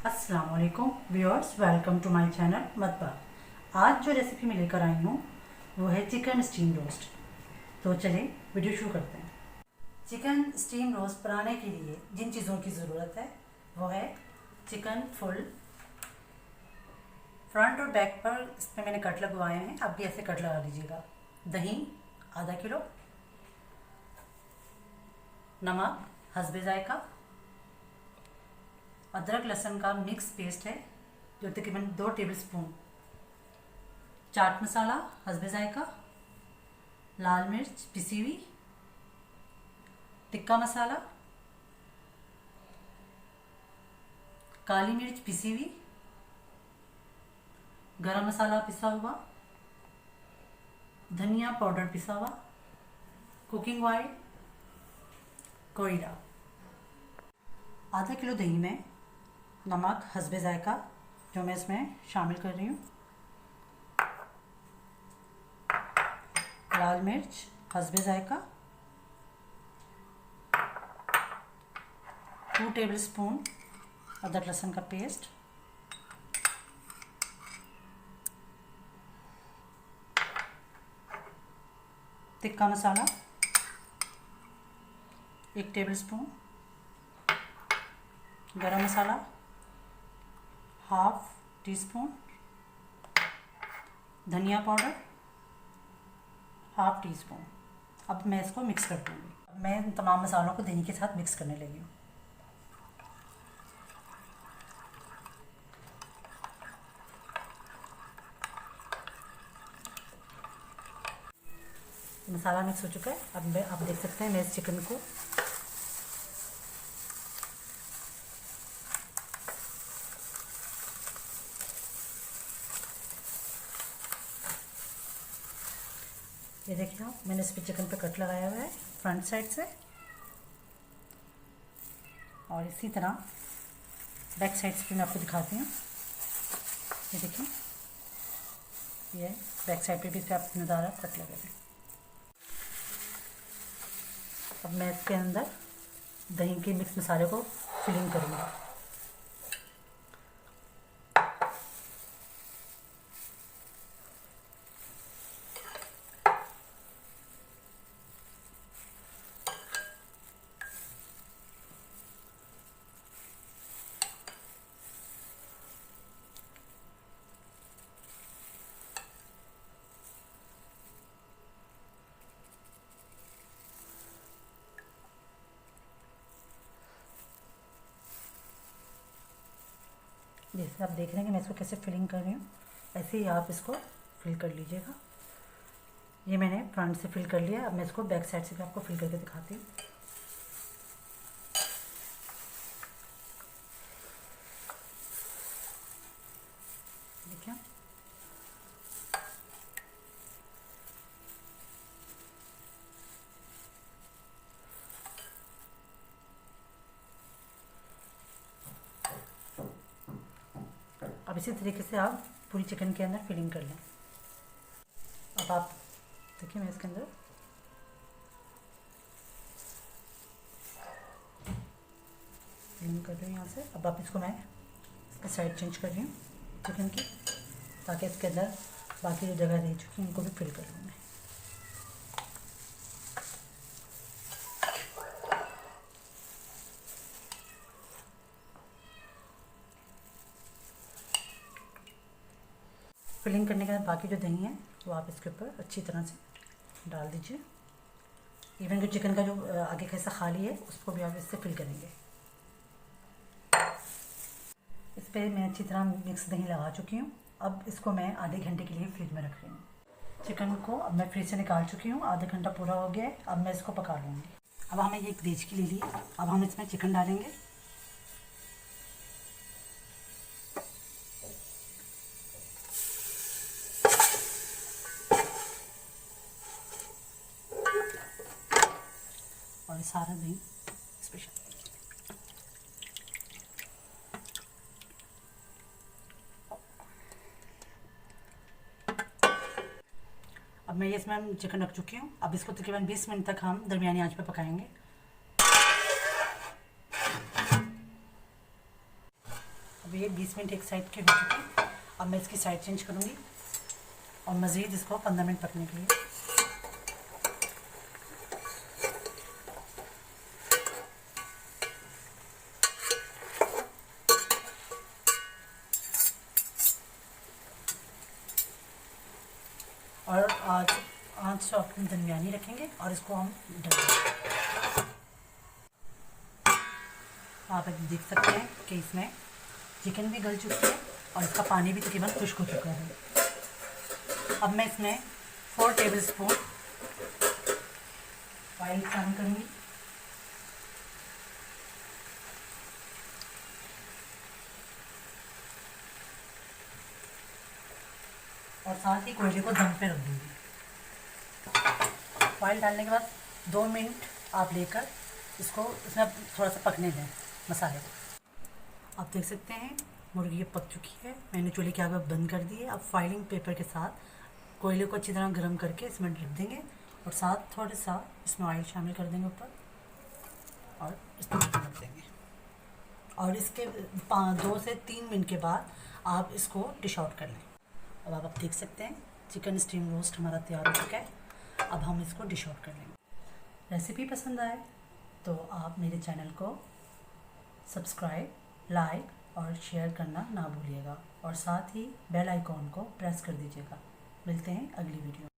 अस्सलाम वालेकुम viewers, welcome to my channel Matba. आज जो रेसिपी मैं लेकर आई हूँ वो है चिकन स्टीम रोस्ट। तो चलिए वीडियो शुरू करते हैं। चिकन स्टीम रोस्ट बनाने के लिए जिन चीज़ों की ज़रूरत है वो है चिकन फुल, फ्रंट और बैक पर इसमें मैंने कट लगवाए हैं, आप भी ऐसे कट लगा लीजिएगा। दही आधा किलो, नमक हस्बे जायका, अदरक लहसुन का मिक्स पेस्ट है जो तकरीबन 2 टेबलस्पून, चाट मसाला हस्बे जायका, लाल मिर्च पिसी हुई, टिक्का मसाला, काली मिर्च पिसी हुई, गरम मसाला पिसा हुआ, धनिया पाउडर पिसा हुआ, कुकिंग ऑयल, कोयला। आधा किलो दही में नमक हस्बे जायका जो मैं इसमें शामिल कर रही हूँ, लाल मिर्च हस्बे जायका, 2 टेबलस्पून अदरक लहसुन का पेस्ट, टिक्का मसाला 1 टेबलस्पून, गरम मसाला हाफ टी स्पून, धनिया पाउडर हाफ टी स्पून। अब मैं इसको मिक्स कर दूँगी। अब मैं इन तमाम मसालों को दही के साथ मिक्स करने लगी हूँ। मसाला मिक्स हो चुका है। अब आप देख सकते हैं मैं इस चिकन को ये देखिए आप, मैंने इस पे चिकन पे कट लगाया हुआ है फ्रंट साइड से, और इसी तरह बैक साइड से मैं आपको दिखाती हूँ। ये देखिए, ये बैक साइड पे भी इससे आप नज़ारा कट लगे। अब मैं इसके अंदर दही के मिक्स मसाले को फिलिंग करूँगा। जैसे आप देख रहे हैं कि मैं इसको कैसे फिलिंग कर रही हूँ, ऐसे ही आप इसको फिल कर लीजिएगा। ये मैंने फ्रंट से फिल कर लिया। अब मैं इसको बैक साइड से भी आपको फिल करके दिखाती हूँ। देखिए, अब इसी तरीके से आप पूरी चिकन के अंदर फिलिंग कर लें। अब आप देखिए, मैं इसके अंदर फिलिंग कर रही हूँ यहाँ से। अब आप इसको मैं इसकी साइड चेंज कर रही हूँ चिकन की, ताकि इसके अंदर बाकी जो जगह रह चुकी है उनको भी फिल कर लूँ मैं। फिलिंग करने के बाद बाकी जो दही है वो आप इसके ऊपर अच्छी तरह से डाल दीजिए। इवन जो चिकन का जो आगे का हिस्सा खाली है उसको भी आप इससे फिल करेंगे। इस पर मैं अच्छी तरह मिक्स दही लगा चुकी हूँ। अब इसको मैं आधे घंटे के लिए फ्रिज में रख रही हूँ। चिकन को अब मैं फ्रिज से निकाल चुकी हूँ, आधा घंटा पूरा हो गया है। अब मैं इसको पका लूँगी। अब हमें ये एक देचकी ले ली। अब हम इसमें चिकन डालेंगे। और सारा दही स्पेशल अब मैं ये इसमें चिकन रख चुकी हूँ। अब इसको तकरीबन 20 मिनट तक हम दरमियानी आंच पर पकाएंगे। अब ये 20 मिनट एक साइड के हो चुके हैं। अब मैं इसकी साइड चेंज करूँगी और मज़ीद इसको 15 मिनट पकने के लिए। और आज आँच तो अपनी दरमियानी रखेंगे और इसको हम ढक देंगे। आप देख सकते हैं कि इसमें चिकन भी गल चुकी है और इसका पानी भी तकरीबन खुश्क हो चुका है। अब मैं इसमें 4 टेबलस्पून ऑयल शामिल करूँगी। और साथ ही कोयले को दम पे रख दूँगी। ऑयल डालने के बाद 2 मिनट आप लेकर इसको इसमें थोड़ा सा पकने दें मसाले को। आप देख सकते हैं मुर्गी ये पक चुकी है। मैंने चूल्हे की आग बंद कर दी है। अब फाइलिंग पेपर के साथ कोयले को अच्छी तरह गर्म करके इसमें रख देंगे और साथ थोड़ा सा इसमें ऑयल शामिल कर देंगे ऊपर और इसको रख देंगे। और इसके 2 से 3 मिनट के बाद आप इसको डिश आउट कर लें। अब आप देख सकते हैं चिकन स्टीम रोस्ट हमारा तैयार हो चुका है। अब हम इसको डिश आउट कर लेंगे। रेसिपी पसंद आए तो आप मेरे चैनल को सब्सक्राइब, लाइक और शेयर करना ना भूलिएगा और साथ ही बेल आइकॉन को प्रेस कर दीजिएगा। मिलते हैं अगली वीडियो।